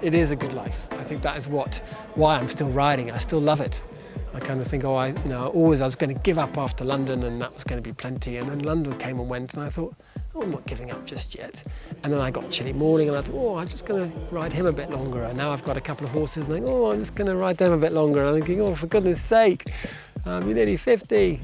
it is a good life. I think that is why I'm still riding. I still love it. I kind of think, I was going to give up after London, and that was going to be plenty. And then London came and went, and I thought, I'm not giving up just yet. And then I got Chilly Morning, and I thought, I'm just going to ride him a bit longer. And now I've got a couple of horses, and I think, I'm just going to ride them a bit longer. And I'm thinking, for goodness sake, you're nearly 50.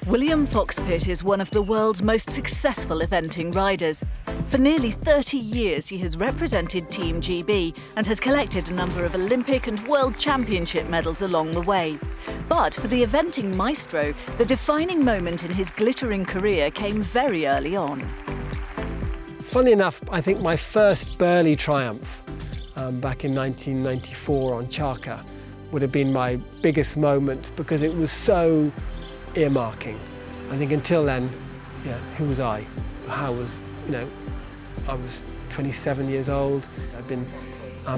William Fox-Pitt is one of the world's most successful eventing riders. For nearly 30 years, he has represented Team GB and has collected a number of Olympic and World Championship medals along the way. But for the eventing Maestro, the defining moment in his glittering career came very early on. Funnily enough, I think my first Burghley triumph back in 1994 on Charker would have been my biggest moment, because it was so earmarking. I think until then, who was I? I was 27 years old. I'd been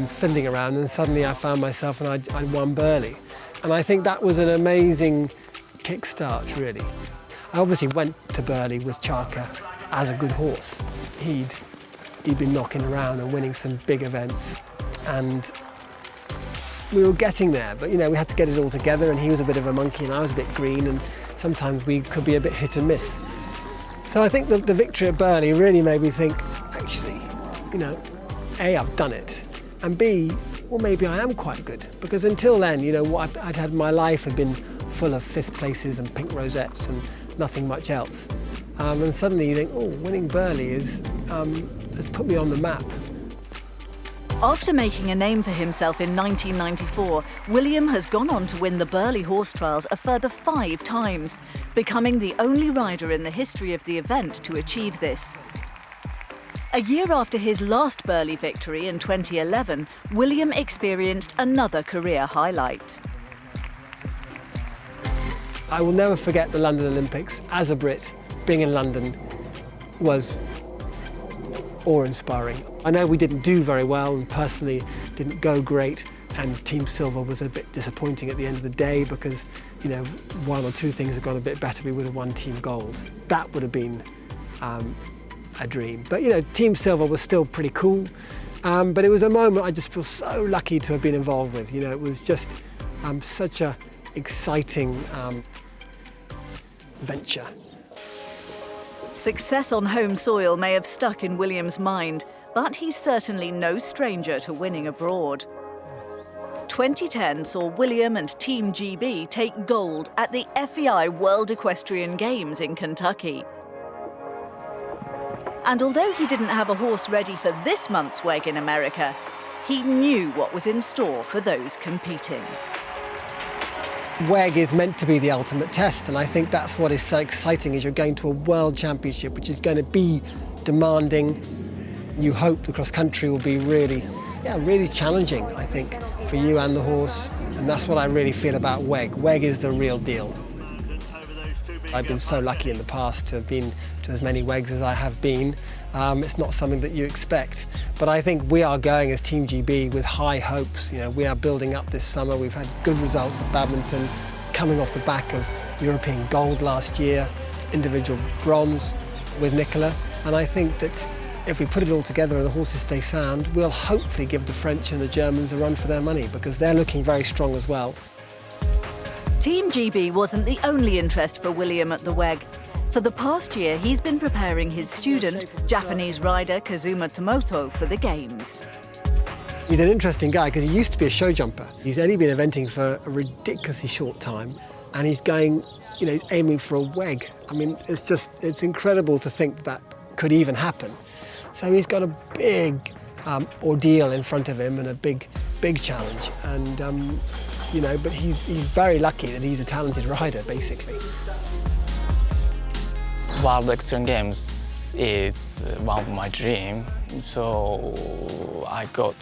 fiddling around, and suddenly I found myself and I'd won Burghley. And I think that was an amazing kickstart, really. I obviously went to Burghley with Charker as a good horse. He'd been knocking around and winning some big events, and we were getting there, but we had to get it all together, and he was a bit of a monkey and I was a bit green, and sometimes we could be a bit hit and miss. So I think the victory at Burghley really made me think, actually, A, I've done it, and B, well, maybe I am quite good. Because until then, what I'd had my life had been full of fifth places and pink rosettes and nothing much else. And suddenly you think, winning Burghley has put me on the map. After making a name for himself in 1994, William has gone on to win the Burghley Horse Trials a further 5 times, becoming the only rider in the history of the event to achieve this. A year after his last Burghley victory in 2011, William experienced another career highlight. I will never forget the London Olympics. As a Brit, being in London was awe-inspiring. I know we didn't do very well, and personally didn't go great, and Team Silver was a bit disappointing at the end of the day, because one or two things had gone a bit better. We would have won Team Gold. That would have been a dream. But Team Silver was still pretty cool, but it was a moment I just feel so lucky to have been involved with. It was just such a exciting venture. Success on home soil may have stuck in William's mind, but he's certainly no stranger to winning abroad. 2010 saw William and Team GB take gold at the FEI World Equestrian Games in Kentucky. And although he didn't have a horse ready for this month's WEG in America, he knew what was in store for those competing. WEG is meant to be the ultimate test, and I think that's what is so exciting, is you're going to a world championship which is going to be demanding. You hope the cross country will be really challenging, I think, for you and the horse, and that's what I really feel about WEG. WEG is the real deal. I've been so lucky in the past to have been to as many WEGs as I have been. It's not something that you expect, but I think we are going as Team GB with high hopes. We are building up this summer. We've had good results at badminton, coming off the back of European gold last year, individual bronze with Nicola, and I think that if we put it all together and the horses stay sound, we'll hopefully give the French and the Germans a run for their money, because they're looking very strong as well. Team GB wasn't the only interest for William at the WEG. For the past year, he's been preparing his student, Japanese rider Kazuma Tomoto, for the Games. He's an interesting guy because he used to be a show jumper. He's only been eventing for a ridiculously short time, and he's going, he's aiming for a WEG. I mean, it's incredible to think that could even happen. So he's got a big ordeal in front of him, and a big challenge. And but he's very lucky that he's a talented rider, basically. World Equestrian Games is one of my dreams, so I got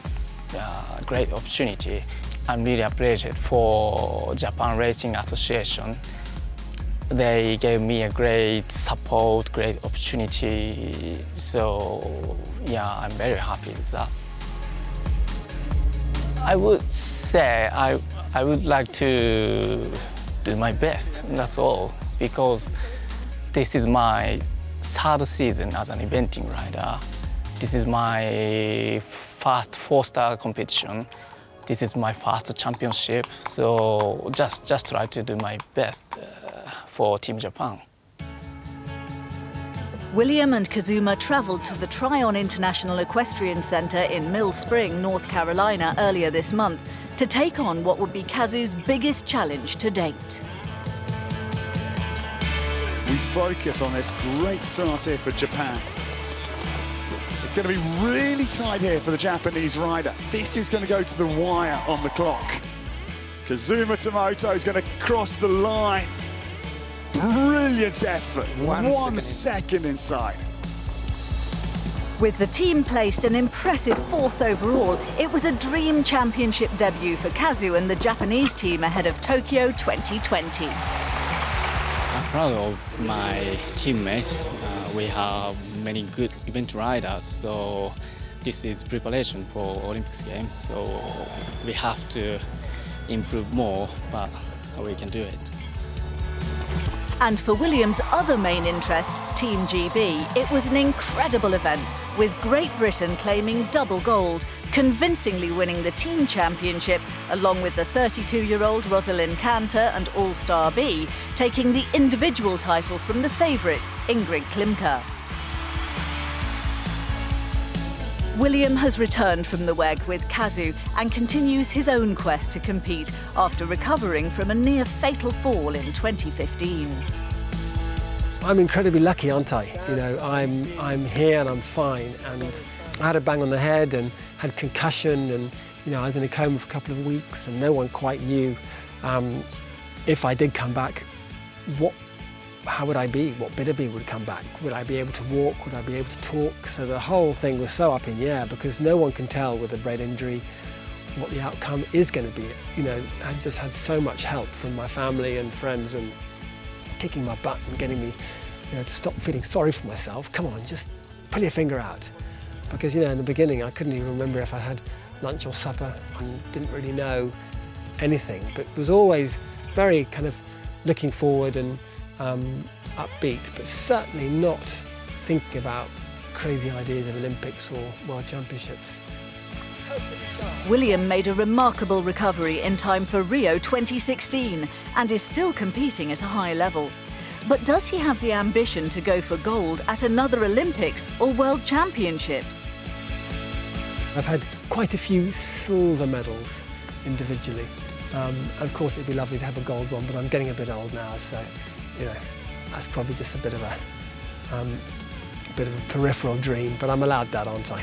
a great opportunity. I'm really appreciative for Japan Racing Association. They gave me a great support, great opportunity, so I'm very happy with that. I would say I would like to do my best, that's all, because this is my 3rd season as an eventing rider. This is my first four-star competition. This is my first championship, so just try to do my best for Team Japan. William and Kazuma travelled to the Tryon International Equestrian Centre in Mill Spring, North Carolina earlier this month to take on what would be Kazu's biggest challenge to date. We focus on this great start here for Japan. It's going to be really tight here for the Japanese rider. This is going to go to the wire on the clock. Kazuma Tomoto is going to cross the line. Brilliant effort. 1 second inside. With the team placed an impressive 4th overall, it was a dream championship debut for Kazu and the Japanese team ahead of Tokyo 2020. I'm proud of my teammates. We have many good event riders, so this is preparation for Olympics games. So we have to improve more, but we can do it. And for William's other main interest, Team GB, it was an incredible event, with Great Britain claiming double gold, convincingly winning the team championship, along with the 32-year-old Rosalind Kanter and All-Star B, taking the individual title from the favourite, Ingrid Klimke. William has returned from the WEG with Kazu and continues his own quest to compete after recovering from a near-fatal fall in 2015. I'm incredibly lucky, aren't I? You know, I'm here and I'm fine, and I had a bang on the head and had concussion, and you know, I was in a coma for a couple of weeks, and no one quite knew if I did come back, how would I be? What bit of me would come back? Would I be able to walk? Would I be able to talk? So the whole thing was so up in the air, because no one can tell with a brain injury what the outcome is going to be. You know, I just had so much help from my family and friends, and kicking my butt and getting me, you know, to stop feeling sorry for myself. Come on, just pull your finger out. Because, you know, in the beginning, I couldn't even remember if I had lunch or supper, and didn't really know anything, but was always very kind of looking forward and upbeat, but certainly not thinking about crazy ideas of Olympics or World Championships. William made a remarkable recovery in time for Rio 2016 and is still competing at a high level. But does he have the ambition to go for gold at another Olympics or World Championships? I've had quite a few silver medals individually. Of course, it'd be lovely to have a gold one, but I'm getting a bit old now, so you know, that's probably just a bit of a peripheral dream, but I'm allowed that, aren't I?